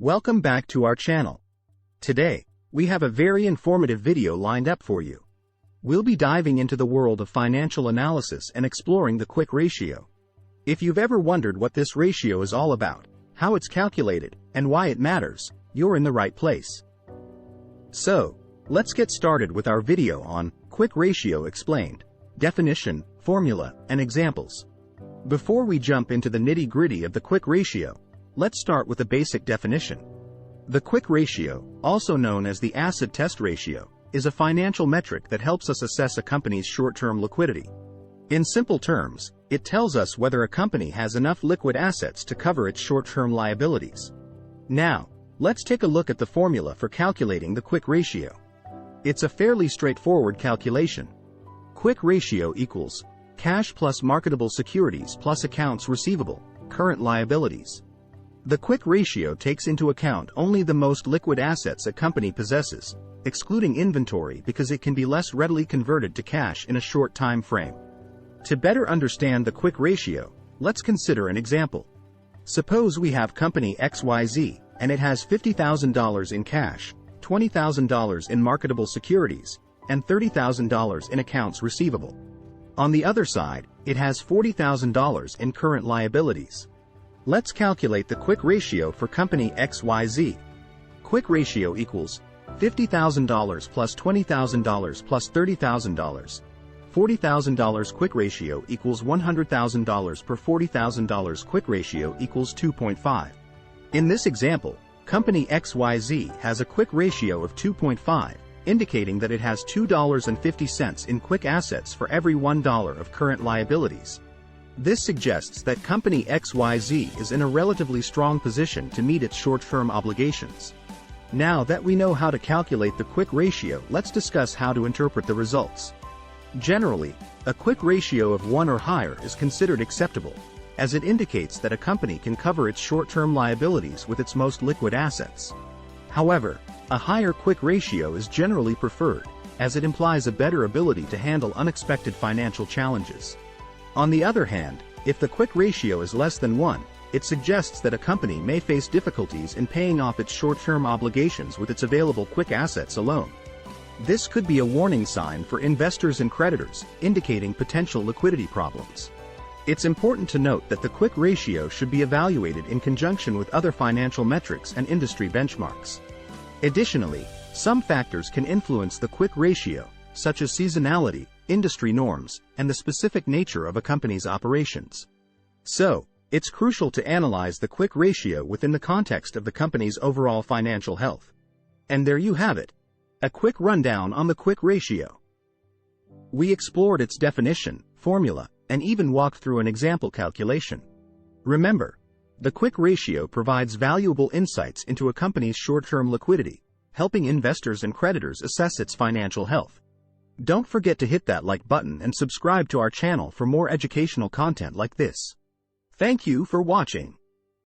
Welcome back to our channel. Today, we have a very informative video lined up for you. We'll be diving into the world of financial analysis and exploring the quick ratio. If you've ever wondered what this ratio is all about, how it's calculated, and why it matters, you're in the right place. So, let's get started with our video on quick ratio explained, definition, formula, and examples. Before we jump into the nitty-gritty of the quick ratio, let's start with a basic definition. The quick ratio, also known as the acid test ratio, is a financial metric that helps us assess a company's short-term liquidity. In simple terms, it tells us whether a company has enough liquid assets to cover its short-term liabilities. Now, let's take a look at the formula for calculating the quick ratio. It's a fairly straightforward calculation. Quick ratio equals cash plus marketable securities plus accounts receivable, current liabilities. The quick ratio takes into account only the most liquid assets a company possesses, excluding inventory because it can be less readily converted to cash in a short time frame. To better understand the quick ratio, let's consider an example. Suppose we have company XYZ, and it has $50,000 in cash, $20,000 in marketable securities, and $30,000 in accounts receivable. On the other side, it has $40,000 in current liabilities. Let's calculate the quick ratio for company XYZ. Quick ratio equals $50,000 plus $20,000 plus $30,000. $40,000 quick ratio equals $100,000 per $40,000 quick ratio equals 2.5. In this example, company XYZ has a quick ratio of 2.5, indicating that it has $2.50 in quick assets for every $1 of current liabilities. This suggests that company XYZ is in a relatively strong position to meet its short-term obligations. Now that we know how to calculate the quick ratio, let's discuss how to interpret the results. Generally, a quick ratio of 1 or higher is considered acceptable, as it indicates that a company can cover its short-term liabilities with its most liquid assets. However, a higher quick ratio is generally preferred, as it implies a better ability to handle unexpected financial challenges. On the other hand, if the quick ratio is less than 1, it suggests that a company may face difficulties in paying off its short-term obligations with its available quick assets alone. This could be a warning sign for investors and creditors, indicating potential liquidity problems. It's important to note that the quick ratio should be evaluated in conjunction with other financial metrics and industry benchmarks. Additionally, some factors can influence the quick ratio, such as seasonality, industry norms, and the specific nature of a company's operations. So, it's crucial to analyze the quick ratio within the context of the company's overall financial health. And there you have it. A quick rundown on the quick ratio. We explored its definition, formula, and even walked through an example calculation. Remember, the quick ratio provides valuable insights into a company's short-term liquidity, helping investors and creditors assess its financial health. Don't forget to hit that like button and subscribe to our channel for more educational content like this. Thank you for watching.